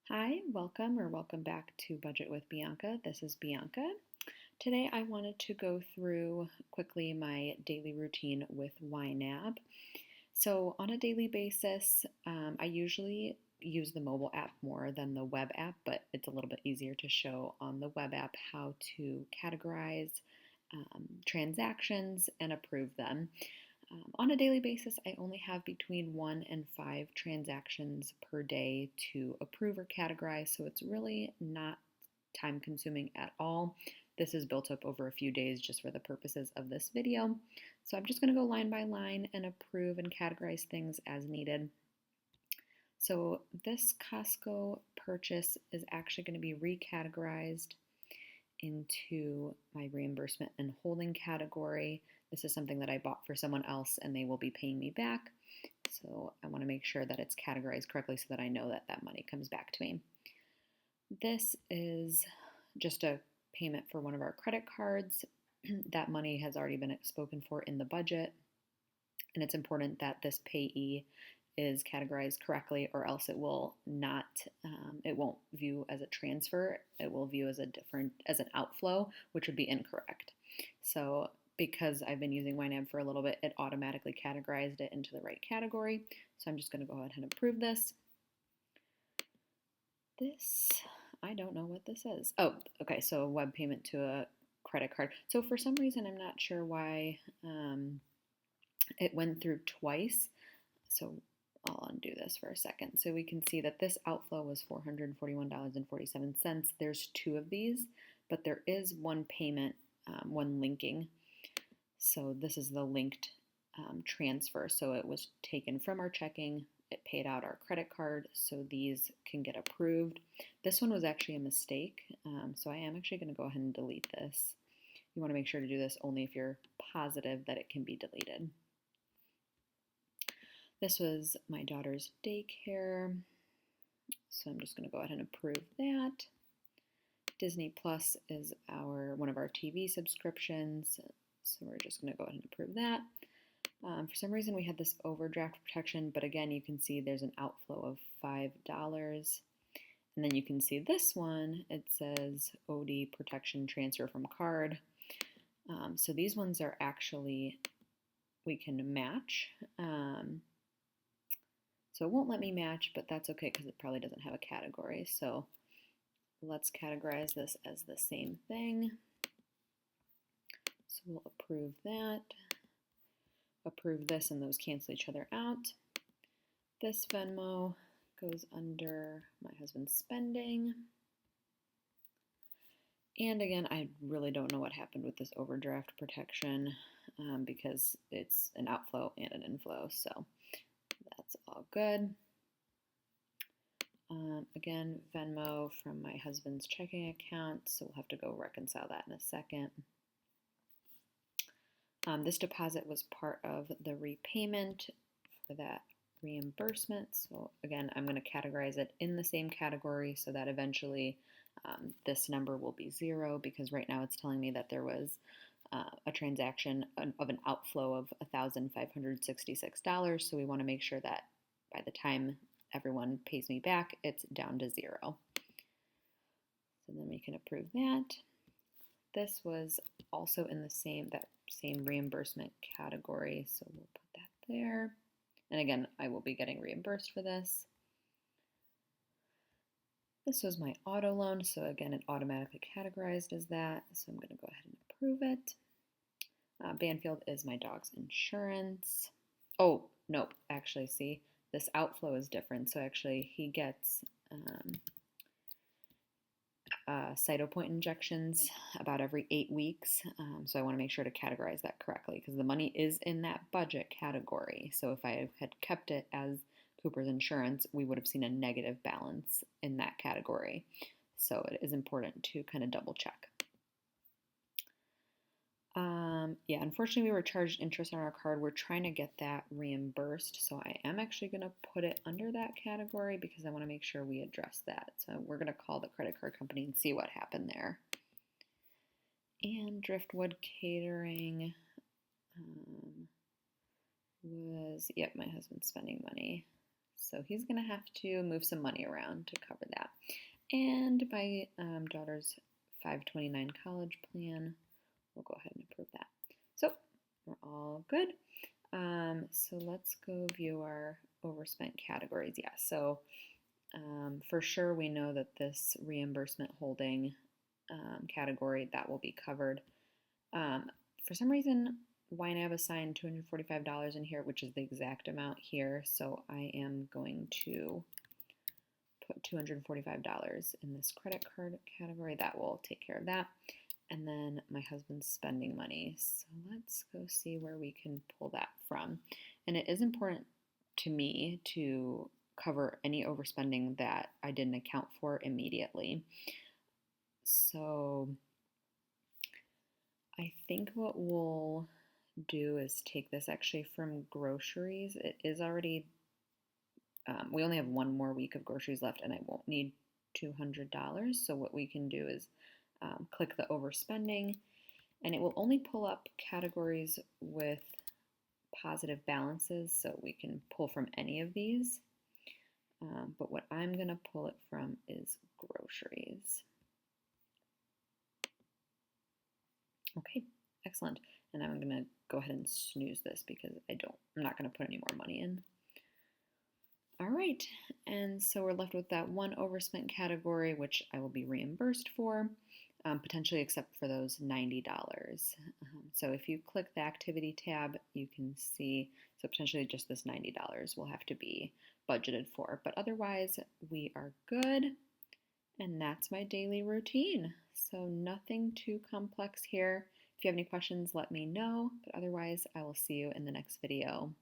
Hi, welcome back to Budget with Bianca. This is Bianca. Today I wanted to go through quickly my daily routine with YNAB. So, on a daily basis, I usually use the mobile app more than the web app, but it's a little bit easier to show on the web app how to categorize transactions and approve them. On a daily basis, I only have between 1 and 5 transactions per day to approve or categorize, so it's really not time consuming at all. This is built up over a few days just for the purposes of this video. So I'm just going to go line by line and approve and categorize things as needed. So this Costco purchase is actually going to be recategorized into my reimbursement and holding category. This is something that I bought for someone else and they will be paying me back. So I want to make sure that it's categorized correctly so that I know that that money comes back to me. This is just a payment for one of our credit cards. That money has already been spoken for in the budget, and it's important that this payee is categorized correctly, or else it will not, it won't view as a transfer. It will view as an outflow, which would be incorrect. So because I've been using YNAB for a little bit, it automatically categorized it into the right category. So I'm just going to go ahead and approve this. I don't know what this is. Oh, okay, so a web payment to a credit card. So for some reason, I'm not sure why it went through twice. So I'll undo this for a second. So we can see that this outflow was $441.47. There's 2 of these, but there is one payment, one linking. So this is the linked transfer. So it was taken from our checking, it paid out our credit card, so these can get approved. This one was actually a mistake, so I am actually going to go ahead and delete this. You want to make sure to do this only if you're positive that it can be deleted. This was my daughter's daycare, so I'm just going to go ahead and approve that. Disney Plus is one of our TV subscriptions, so we're just going to go ahead and approve that. For some reason, we had this overdraft protection, but again, you can see there's an outflow of $5. And then you can see this one, it says OD protection transfer from card. So these ones are actually, we can match. So it won't let me match, but that's okay because it probably doesn't have a category. So let's categorize this as the same thing. So we'll approve that. Approve this, and those cancel each other out. This Venmo goes under my husband's spending. And again, I really don't know what happened with this overdraft protection because it's an outflow and an inflow, so that's all good. Again, Venmo from my husband's checking account, so we'll have to go reconcile that in a second. This deposit was part of the repayment for that reimbursement. So again, I'm going to categorize it in the same category so that eventually this number will be 0, because right now it's telling me that there was a transaction of an outflow of $1,566. So we want to make sure that by the time everyone pays me back, it's down to 0. So then we can approve that. This was also in the same reimbursement category, so we'll put that there. And again, I will be getting reimbursed for this. This was my auto loan, so again, it automatically categorized as that, so I'm going to go ahead and approve it. Banfield is my dog's insurance. Oh, no, actually, see, this outflow is different, so actually he gets Cytopoint injections about every 8 weeks. So I want to make sure to categorize that correctly because the money is in that budget category. So if I had kept it as Cooper's insurance, we would have seen a negative balance in that category. So it is important to kind of double check. Yeah, unfortunately, we were charged interest on our card. We're trying to get that reimbursed. So I am actually going to put it under that category because I want to make sure we address that. So we're going to call the credit card company and see what happened there. And Driftwood Catering was, yep, my husband's spending money. So he's going to have to move some money around to cover that. And my daughter's 529 college plan, we'll go ahead and approve that. So we're all good. So let's go view our overspent categories. Yeah, so for sure we know that this reimbursement holding category, that will be covered. For some reason, YNAB assigned $245 in here, which is the exact amount here. So I am going to put $245 in this credit card category. That will take care of that. And then my husband's spending money. So let's go see where we can pull that from. And it is important to me to cover any overspending that I didn't account for immediately. So I think what we'll do is take this actually from groceries. It is already, we only have one more week of groceries left and I won't need $200. So what we can do is click the overspending and it will only pull up categories with positive balances. So we can pull from any of these. But what I'm going to pull it from is groceries. Okay, excellent. And I'm going to go ahead and snooze this because I'm not going to put any more money in. All right, and so we're left with that one overspent category, which I will be reimbursed for, potentially except for those $90. So if you click the activity tab, you can see, so potentially just this $90 will have to be budgeted for, but otherwise we are good. And that's my daily routine. So nothing too complex here. If you have any questions, let me know, but otherwise I will see you in the next video.